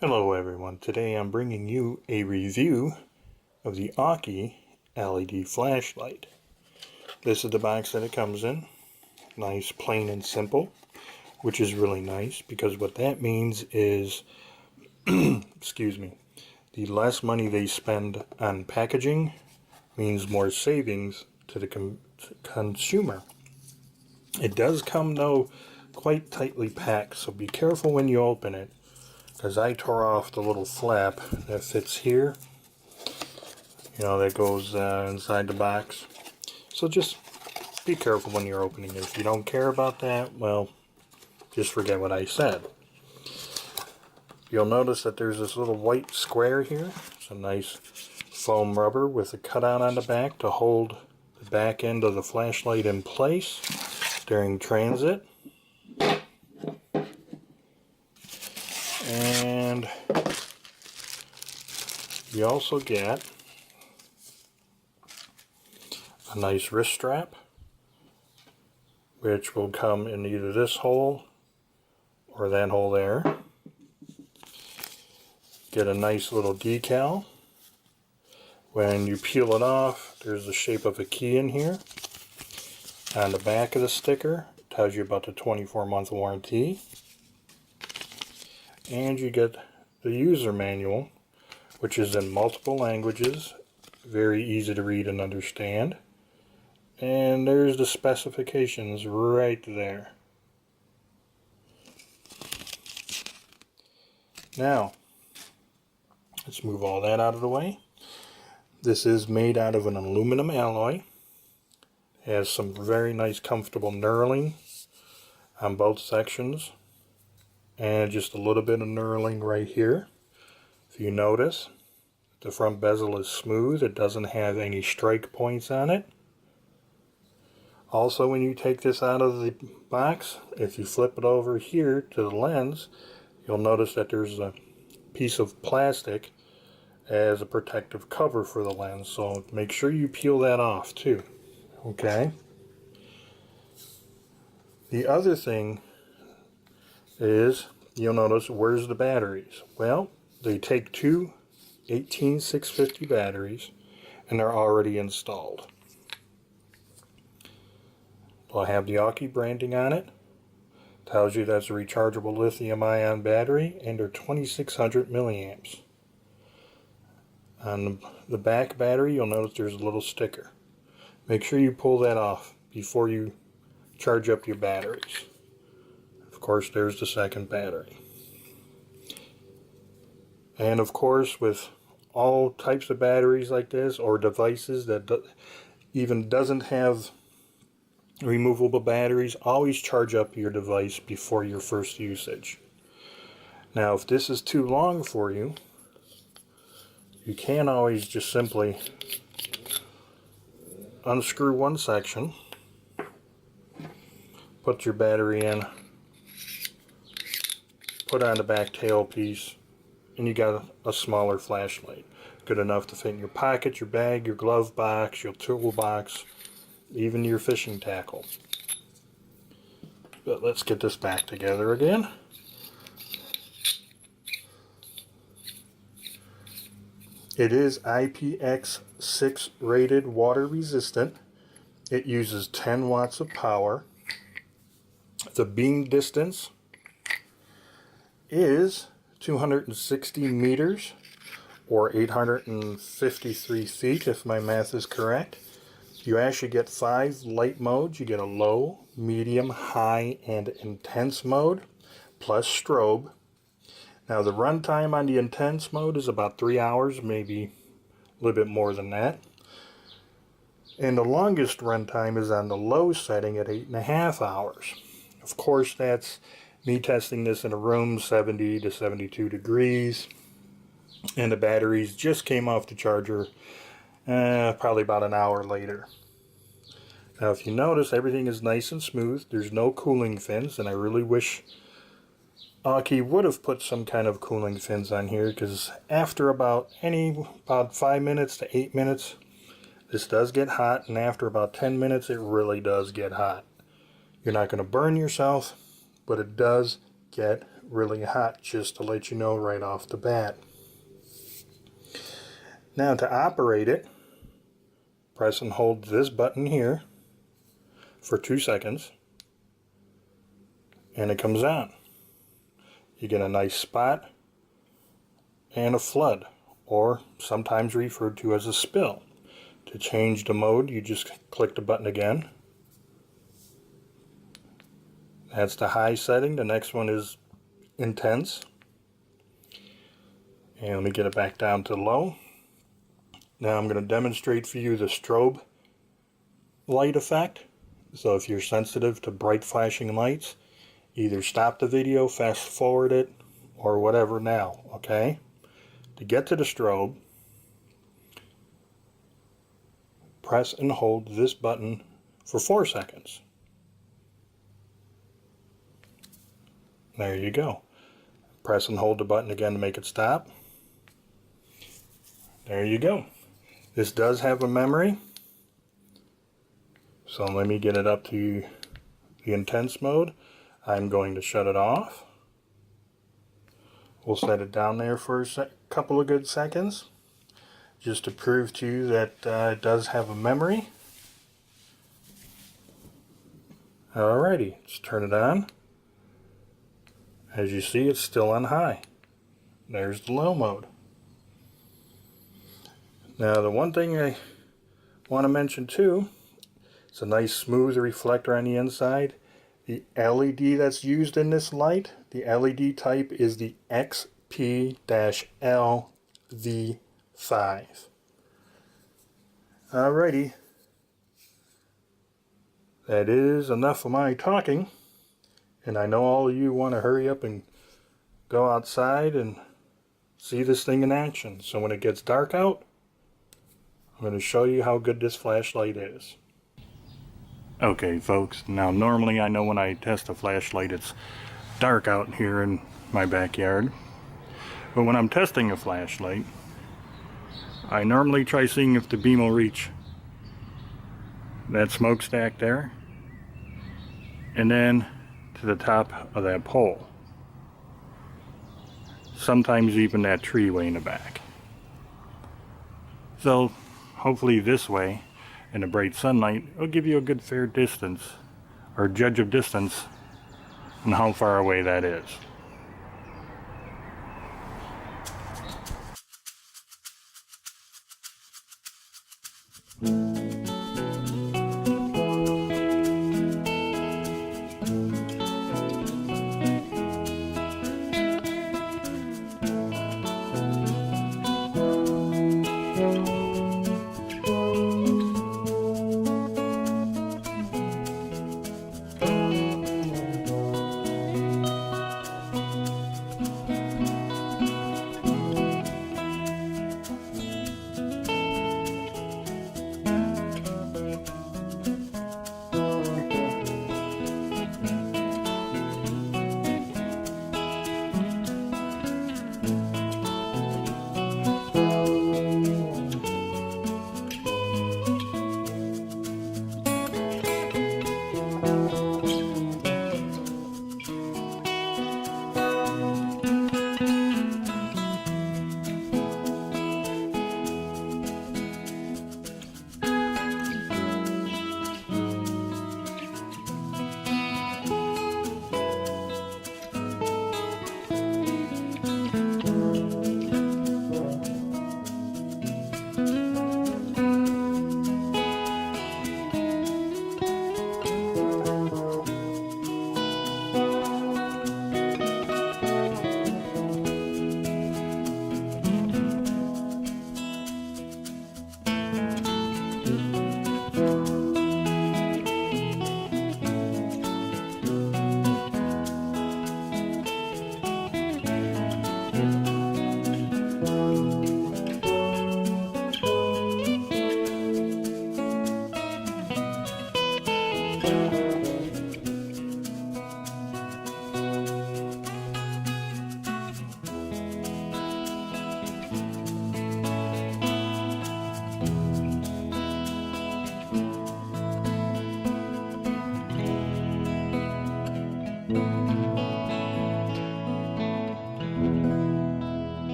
Hello everyone, today I'm bringing you a review of the AUKEY LED flashlight. This is the box that it comes in. Nice, plain and simple, which is really nice because what that means is, excuse me, the less money they spend on packaging means more savings to the consumer. It does come though quite tightly packed, so be careful when you open it, because I tore off the little flap that fits here, that goes inside the box. So just be careful when you're opening it. If you don't care about that, well, just forget what I said. You'll notice that there's this little white square here. It's a nice foam rubber with a cutout on the back to hold the back end of the flashlight in place during transit. And you also get a nice wrist strap, which will come in either this hole or that hole there. Get a nice little decal. When you peel it off, there's the shape of a key in here. On the back of the sticker, it tells you about the 24-month warranty. And you get the user manual, which is in multiple languages, very easy to read and understand. And there's the specifications right there. Now, let's move all that out of the way. This is made out of an aluminum alloy. It has some very nice comfortable knurling on both sections. And just a little bit of knurling right here. If you notice, the front bezel is smooth. It doesn't have any strike points on it. Also, when you take this out of the box, if you flip it over here to the lens, you'll notice that there's a piece of plastic as a protective cover for the lens. So make sure you peel that off too. Okay? The other thing is, you'll notice, where's the batteries? Well, they take two 18650 batteries and they're already installed. They'll have the AUKEY branding on it. Tells you that's a rechargeable lithium-ion battery and they're 2600 milliamps. On the back battery, you'll notice there's a little sticker. Make sure you pull that off before you charge up your batteries. Of course, there's the second battery. And of course, with all types of batteries like this, or devices that even doesn't have removable batteries, always charge up your device before your first usage. Now, if this is too long for you, you can always just simply unscrew one section, put your battery in, put on the back tail piece, and you got a smaller flashlight. Good enough to fit in your pocket, your bag, your glove box, your toolbox, even your fishing tackle. But let's get this back together again. It is IPX6 rated, water resistant. It uses 10 watts of power. The beam distance is 260 meters or 853 feet if my math is correct. You actually get 5 light modes. You get a low, medium, high, and intense mode plus strobe. Now the runtime on the intense mode is about 3 hours, maybe a little bit more than that. And the longest runtime is on the low setting at 8.5 hours. Of course, that's me testing this in a room 70 to 72 degrees, and the batteries just came off the charger probably about an hour later. Now if you notice, everything is nice and smooth. There's no cooling fins, and I really wish AUKEY would have put some kind of cooling fins on here, because after about 5 minutes to 8 minutes, this does get hot, and after about 10 minutes it really does get hot. You're not going to burn yourself, but it does get really hot, just to let you know right off the bat. Now to operate it, press and hold this button here for 2 seconds and it comes on. You get a nice spot and a flood, or sometimes referred to as a spill. To change the mode, you just click the button again. That's the high setting. The next one is intense. And let me get it back down to low. Now I'm going to demonstrate for you the strobe light effect. So if you're sensitive to bright flashing lights, either stop the video, fast forward it, or whatever now, okay? To get to the strobe, press and hold this button for 4 seconds. There you go. Press and hold the button again to make it stop. There you go. This does have a memory. So let me get it up to the intense mode. I'm going to shut it off. We'll set it down there for a couple of good seconds, just to prove to you that it does have a memory. Alrighty, let's turn it on. As you see, it's still on high. There's the low mode. Now the one thing I want to mention too, it's a nice smooth reflector on the inside. The LED that's used in this light, the LED type is the XP-LV5. Alrighty, that is enough of my talking, and I know all of you want to hurry up and go outside and see this thing in action. So when it gets dark out, I'm going to show you how good this flashlight is. Okay folks, now normally I know when I test a flashlight it's dark out here in my backyard, but when I'm testing a flashlight I normally try seeing if the beam will reach that smokestack there and then to the top of that pole, sometimes even that tree way in the back. So hopefully this way in the bright sunlight it'll give you a good fair distance or judge of distance and how far away that is.